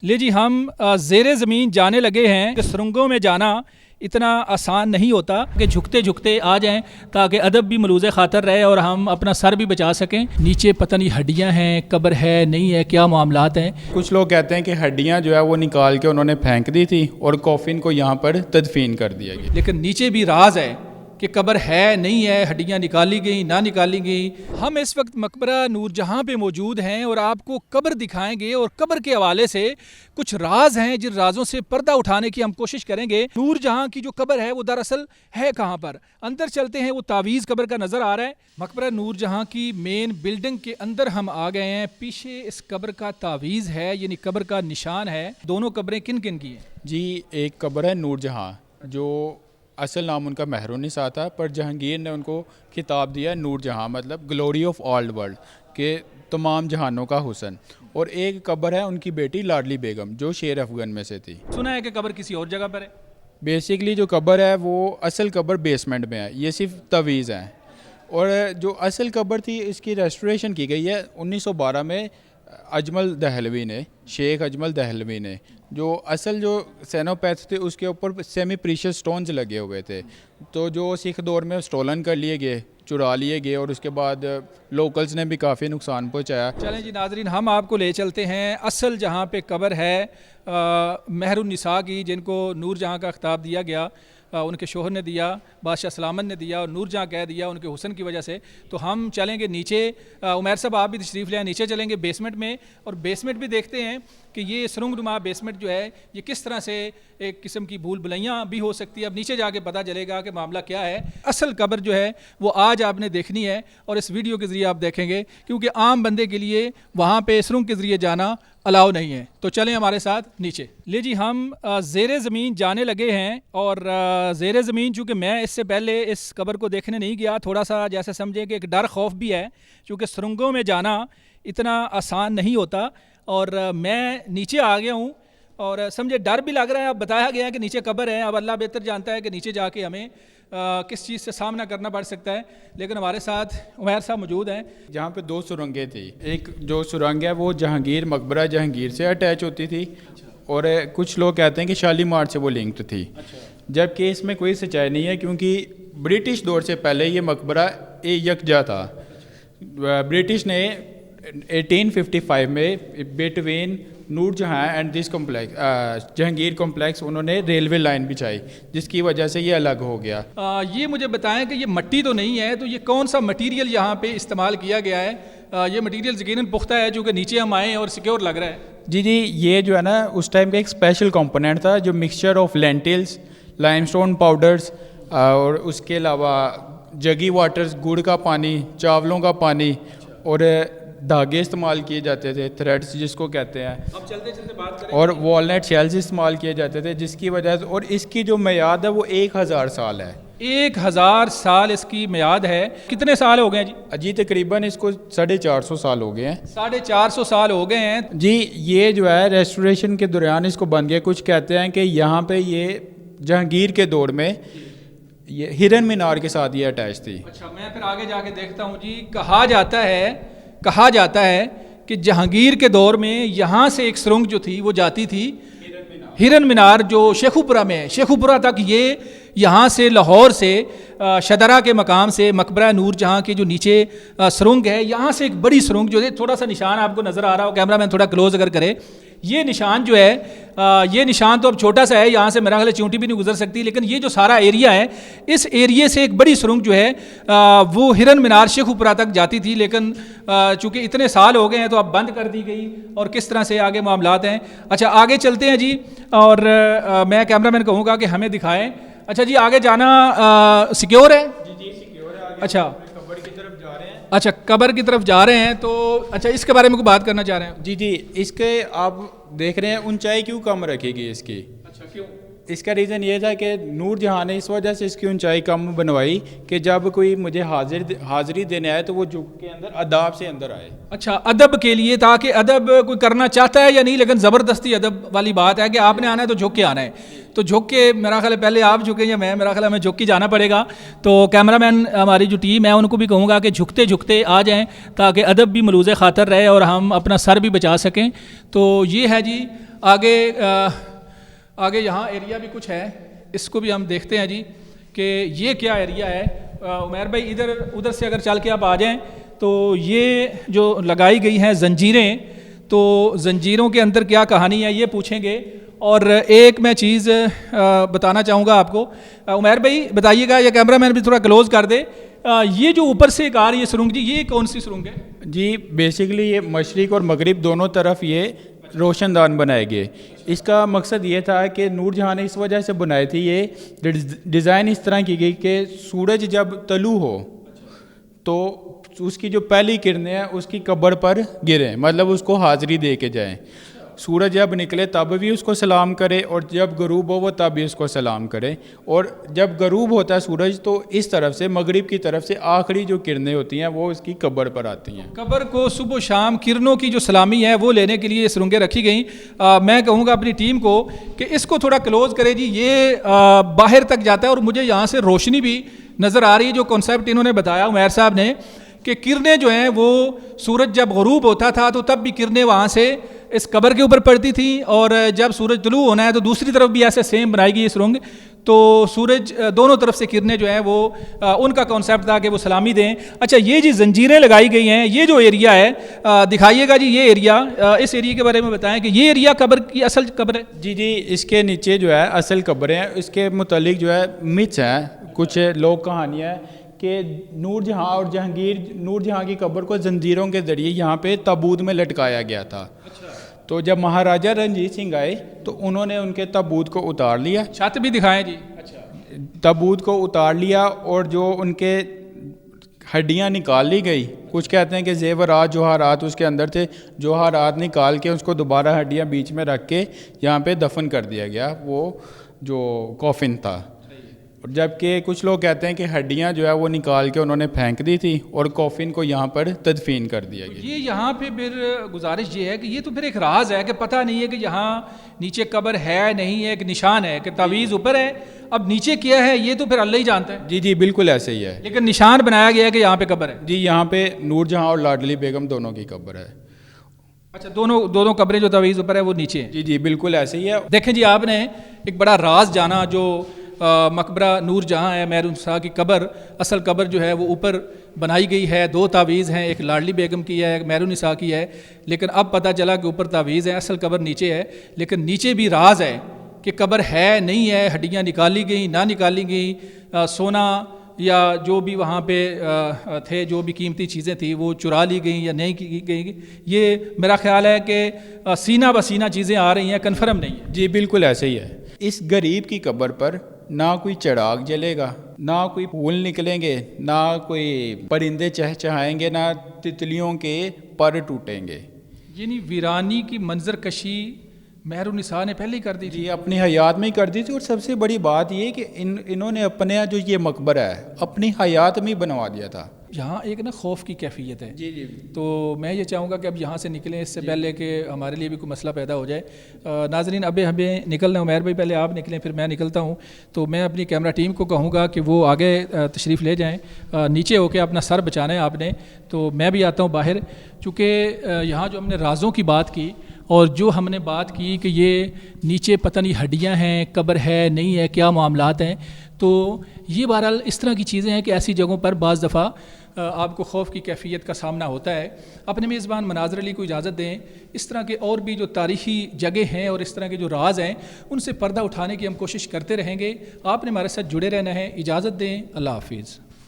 ले जी हम ज़ेरे ज़मीन जाने लगे हैं कि सुरंगों में जाना इतना आसान नहीं होता कि झुकते झुकते आ जाएं ताकि अदब भी मलूज़ ख़ातर रहे और हम अपना सर भी बचा सकें। नीचे पता नहीं हड्डियां हैं, कब्र है नहीं है, क्या मामलात हैं। कुछ लोग कहते हैं कि हड्डियां जो है वो निकाल के उन्होंने फेंक दी थी और कॉफिन को यहाँ पर तदफीन कर दिया गया, लेकिन नीचे भी राज है कि कब्र है नहीं है, हड्डियां निकाली गई ना निकाली गई। हम इस वक्त मकबरा नूरजहां पे मौजूद हैं और आपको कब्र दिखाएंगे और कब्र के हवाले से कुछ राज हैं जिन राजों से पर्दा उठाने की हम कोशिश करेंगे। नूरजहां की जो कब्र है वो दरअसल है कहाँ पर, अंदर चलते हैं। वो तावीज़ कब्र का नज़र आ रहा है। मकबरा नूरजहां की मेन बिल्डिंग के अंदर हम आ गए हैं। पीछे इस कब्र का तावीज़ है, यानी कब्र का निशान है। दोनों कब्रें किन किन की हैं जी? एक कब्र है नूरजहां, जो असल नाम उनका मेहरुन्निसा था, पर जहांगीर ने उनको खिताब दिया नूरजहां, मतलब ग्लोरी ऑफ ऑल वर्ल्ड, के तमाम जहानों का हुसन। और एक कब्र है उनकी बेटी लाडली बेगम, जो शेर अफगन में से थी। सुना है कि कब्र किसी और जगह पर है। बेसिकली जो कब्र है वो असल कब्र बेसमेंट में है, ये सिर्फ तवीज़ हैं। और जो असल कब्र थी इसकी रेस्टोरेशन की गई है 1912 में अजमल दहलवी ने, शेख अजमल दहलवी ने। जो असल जो सैनोपैथ थे उसके ऊपर सेमी प्रीशियस स्टोन्स लगे हुए थे, तो जो सिख दौर में स्टोलन कर लिए गए, चुरा लिए गए, और उसके बाद लोकल्स ने भी काफ़ी नुकसान पहुंचाया। चलें जी नाजरीन, हम आपको ले चलते हैं असल जहाँ पे कब्र है मेहरुन्निसा की, जिनको नूरजहां का खिताब दिया गया। उनके शोहर ने दिया, बादशाह सलामत ने दिया और नूरजहां कह दिया उनके हुस्न की वजह से। तो हम चलेंगे नीचे। उमैर साहब आप भी तशरीफ़ ले आए, नीचे चलेंगे बेसमेंट में, और बेसमेंट भी देखते हैं कि ये सुरंगनुमा बेसमेंट जो है ये किस तरह से एक किस्म की भूल भुलैयाँ भी हो सकती है। अब नीचे जाके पता चलेगा कि मामला क्या है। असल कब्र जो है वो आज आपने देखनी है और इस वीडियो के ज़रिए आप देखेंगे, क्योंकि आम बंदे के लिए वहाँ पे सुरंग के ज़रिए जाना अलाउ नहीं है। तो चलें हमारे साथ नीचे। ले जी हम ज़ेरे ज़मीन जाने लगे हैं, और ज़ेरे ज़मीन चूँकि मैं इससे पहले इस कब्र को देखने नहीं गया, थोड़ा सा जैसे समझें कि एक डर खौफ भी है, क्योंकि सुरंगों में जाना इतना आसान नहीं होता। और मैं नीचे आ गया हूँ और समझे डर भी लग रहा है। अब बताया गया है कि नीचे कब्र है, अब अल्लाह बेहतर जानता है कि नीचे जाके हमें किस चीज़ से सामना करना पड़ सकता है। लेकिन हमारे साथ उमैर साहब मौजूद हैं। जहाँ पे दो सुरंगें थी, एक जो सुरंग है वो जहांगीर मकबरा जहांगीर से अटैच होती थी, और कुछ लोग कहते हैं कि शालीमार से वो लिंक्ड थी। जबकि इसमें कोई सच्चाई नहीं है, क्योंकि ब्रिटिश दौर से पहले ये मकबरा यकजा था। ब्रिटिश ने 1855 में between Noorjahan and this complex Jahangir complex उन्होंने रेलवे लाइन बिछाई, जिसकी वजह से ये अलग हो गया। ये मुझे बताएं कि ये मिट्टी तो नहीं है, तो ये कौन सा मटेरियल यहाँ पे इस्तेमाल किया गया है? ये मटेरियल यकीनन पुख्ता है, जो कि नीचे हम आए और सिक्योर लग रहा है। जी जी, ये जो है ना उस टाइम का एक स्पेशल कंपोनेंट था, जो mixture of lentils, limestone powders, और उसके अलावा जगी वाटर्स, गुड़ का पानी, चावलों का पानी, और धागे इस्तेमाल किए जाते थे, थ्रेड्स जिसको कहते हैं। अब चलते चलते बात करें। और वॉलनट शेल्स इस्तेमाल किए जाते थे, जिसकी वजह से, और इसकी जो मियाद है वो 1000 साल है। 1000 साल इसकी मियाद है। कितने साल हो गए जी? जी तकरीबन इसको 450 साल हो गए हैं। 450 साल हो गए हैं जी। ये जो है रेस्टोरेशन के दौरान इसको बन गया। कुछ कहते हैं कि यहाँ पे ये जहांगीर के दौर में ये हिरन मीनार के साथ ये अटैच थी। अच्छा, मैं फिर आगे जाके देखता हूँ जी। कहा जाता है कि जहांगीर के दौर में यहाँ से एक सुरंग जो थी वो जाती थी हिरन मीनार, जो शेखुपुरा में है। शेखुपुरा तक ये यहाँ से लाहौर से शदरा के मकाम से मकबरा नूरजहां के जो नीचे सुरंग है, यहाँ से एक बड़ी सुरंग जो है, थोड़ा सा निशान आपको नज़र आ रहा हो, कैमरा मैन थोड़ा क्लोज अगर करे, ये निशान जो है ये निशान तो अब छोटा सा है, यहाँ से मेरा ख्याल चींटी भी नहीं गुजर सकती, लेकिन ये जो सारा एरिया है, इस एरिए से एक बड़ी सुरंग जो है वो हिरन मीनार शेखुपुरा तक जाती थी। लेकिन चूँकि इतने साल हो गए हैं तो अब बंद कर दी गई, और किस तरह से आगे मामलात हैं। अच्छा आगे चलते हैं जी, और मैं कैमरा मैन कहूँगा कि हमें दिखाएँ। अच्छा जी, आगे जाना सिक्योर है? जी जी सिक्योर है। आगे अच्छा, कब्र की तरफ जा रहे हैं। अच्छा कब्र की तरफ जा रहे हैं। तो अच्छा, इसके बारे में कोई बात करना चाह रहे हैं? जी जी, इसके आप देख रहे हैं ऊंचाई क्यों कम रखेगी इसकी? अच्छा, क्यों? इसका रीज़न ये था कि नूरजहां ने इस वजह से इसकी ऊंचाई कम बनवाई कि जब कोई मुझे हाजिरी देने आए तो वो झुक के अंदर अदब से अंदर आए। अच्छा, अदब के लिए, ताकि अदब कोई करना चाहता है या नहीं, लेकिन ज़बरदस्ती अदब वाली बात है कि आपने आना है तो झुक के आना है। तो झुक के, मेरा ख्याल है पहले आप झुके या मैं, मेरा ख्याल है हमें झुक के जाना पड़ेगा। तो कैमरामैन हमारी जो टीम है उनको भी कहूँगा कि झुकते झुकते आ जाएँ, ताकि अदब भी मलूज़ ख़ातर रहे और हम अपना सर भी बचा सकें। तो ये है जी آگے یہاں ایریا بھی کچھ ہے, اس کو بھی ہم دیکھتے ہیں جی کہ یہ کیا ایریا ہے. عمیر بھائی ادھر سے اگر چل کے آپ آ جائیں تو یہ جو لگائی گئی ہیں زنجیریں, تو زنجیروں کے اندر کیا کہانی ہے یہ پوچھیں گے. اور ایک میں چیز بتانا چاہوں گا آپ کو. عمیر بھائی بتائیے گا, یا کیمرہ مین بھی تھوڑا کلوز کر دے, یہ جو اوپر سے ایک آ رہی ہے سرنگ جی, یہ کون سی سرنگ ہے؟ جی بیسیکلی یہ مشرق اور مغرب دونوں طرف یہ روشن دان بنائے گئے. اس کا مقصد یہ تھا کہ نور جہاں نے اس وجہ سے بنائی تھی, یہ ڈیزائن اس طرح کی گئی کہ سورج جب طلوع ہو تو اس کی جو پہلی کرنیں ہیں اس کی قبر پر گریں, مطلب اس کو حاضری دے کے جائیں. سورج جب نکلے تب بھی اس کو سلام کرے, اور جب غروب ہو وہ تب بھی اس کو سلام کرے. اور جب غروب ہوتا ہے سورج تو اس طرف سے مغرب کی طرف سے آخری جو کرنیں ہوتی ہیں وہ اس کی قبر پر آتی ہیں. قبر کو صبح و شام کرنوں کی جو سلامی ہے وہ لینے کے لیے یہ سرنگیں رکھی گئیں. میں کہوں گا اپنی ٹیم کو کہ اس کو تھوڑا کلوز کرے جی, یہ باہر تک جاتا ہے اور مجھے یہاں سے روشنی بھی نظر آ رہی ہے. جو کانسیپٹ انہوں نے بتایا عمیر صاحب نے کہ کرنیں جو ہیں وہ سورج جب غروب ہوتا تھا تو تب بھی کرنیں وہاں سے اس قبر کے اوپر پڑتی تھیں, اور جب سورج طلوع ہونا ہے تو دوسری طرف بھی ایسے سیم بنائی گئی سرنگ, تو سورج دونوں طرف سے کرنیں جو ہیں وہ ان کا کانسیپٹ تھا کہ وہ سلامی دیں. اچھا یہ جی زنجیریں لگائی گئی ہیں, یہ جو ایریا ہے دکھائیے گا جی, یہ ایریا, اس ایریا کے بارے میں بتائیں کہ یہ ایریا قبر کی اصل قبر ہے. جی اس کے نیچے جو ہے اصل قبریں ہیں. اس کے متعلق جو ہے متس ہیں, کچھ لوک کہانیاں ہیں کہ نور جہاں اور نور جہاں کی قبر کو زنجیروں کے ذریعے یہاں پہ تابوت میں لٹکایا گیا تھا. تو جب مہاراجہ رنجیت سنگھ آئے تو انہوں نے ان کے تابوت کو اتار لیا. چھت بھی دکھائیں جی. تابوت کو اتار لیا اور جو ان کے ہڈیاں نکال لی گئی. کچھ کہتے ہیں کہ زیورات جوہرات اس کے اندر تھے, جوہرات نکال کے اس کو دوبارہ ہڈیاں بیچ میں رکھ کے یہاں پہ دفن کر دیا گیا, وہ جو کافن تھا. جبکہ کچھ لوگ کہتے ہیں کہ ہڈیاں جو ہے وہ نکال کے انہوں نے پھینک دی تھی اور کافن کو یہاں پر تدفین کر دیا گیا. یہ یہاں پہ پھر گزارش یہ ہے کہ یہ تو پھر ایک راز ہے کہ پتہ نہیں ہے کہ یہاں نیچے قبر ہے نہیں ہے, ایک نشان ہے کہ تعویذ اوپر ہے, اب نیچے کیا ہے یہ تو پھر اللہ ہی جانتا ہے. جی بالکل ایسے ہی ہے, لیکن نشان بنایا گیا ہے کہ یہاں پہ قبر ہے. جی یہاں پہ نور جہاں اور لاڈلی بیگم دونوں کی قبر ہے. اچھا دونوں قبریں جو تعویذ اوپر ہے وہ نیچے ہیں. جی بالکل ایسے ہی ہے. دیکھیں جی آپ نے ایک بڑا راز جانا, جو مقبرہ نور جہاں ہے مہر النساء کی قبر, اصل قبر جو ہے وہ اوپر بنائی گئی ہے. 2 تعویذ ہیں, ایک لاڈلی بیگم کی ہے, ایک مہر النساء کی ہے. لیکن اب پتہ چلا کہ اوپر تعویذ ہے, اصل قبر نیچے ہے. لیکن نیچے بھی راز ہے کہ قبر ہے نہیں ہے, ہڈیاں نکالی گئیں نہ نکالی گئیں, سونا یا جو بھی وہاں پہ تھے جو بھی قیمتی چیزیں تھیں وہ چرا لی گئیں یا نہیں کی گئیں. یہ میرا خیال ہے کہ سینہ بسینہ چیزیں آ رہی ہیں, کنفرم نہیں ہے. جی بالکل ایسے ہی ہے. اس غریب کی قبر پر نہ کوئی چراغ جلے گا, نہ کوئی پھول نکلیں گے, نہ کوئی پرندے چہچہائیں گے, نہ تتلیوں کے پر ٹوٹیں گے. یعنی ویرانی کی منظر کشی مہر النساء نے پہلے ہی کر دی تھی. جی اپنی حیات میں ہی کر دی تھی. اور سب سے بڑی بات یہ کہ انہوں نے اپنے جو یہ مقبرہ ہے اپنی حیات میں ہی بنوا دیا تھا. یہاں ایک نا خوف کی کیفیت ہے. جی تو میں یہ چاہوں گا کہ اب یہاں سے نکلیں اس سے پہلے کہ ہمارے لیے بھی کوئی مسئلہ پیدا ہو جائے. ناظرین اب ہمیں نکلنا ہے, عمیر بھائی پہلے آپ نکلیں پھر میں نکلتا ہوں. تو میں اپنی کیمرہ ٹیم کو کہوں گا کہ وہ آگے تشریف لے جائیں, نیچے ہو کے اپنا سر بچانا ہے آپ نے. تو میں بھی آتا ہوں باہر, چونکہ یہاں جو ہم نے رازوں کی بات کی اور جو ہم نے بات کی کہ یہ نیچے پتہ نہیں ہڈیاں ہیں, قبر ہے نہیں ہے, کیا معاملات ہیں, تو یہ بہرحال اس طرح کی چیزیں ہیں کہ ایسی جگہوں پر بعض دفعہ آپ کو خوف کی کیفیت کا سامنا ہوتا ہے. اپنے میزبان مناظر علی کو اجازت دیں. اس طرح کے اور بھی جو تاریخی جگہ ہیں اور اس طرح کے جو راز ہیں ان سے پردہ اٹھانے کی ہم کوشش کرتے رہیں گے. آپ نے ہمارے ساتھ جڑے رہنا ہے. اجازت دیں. اللہ حافظ.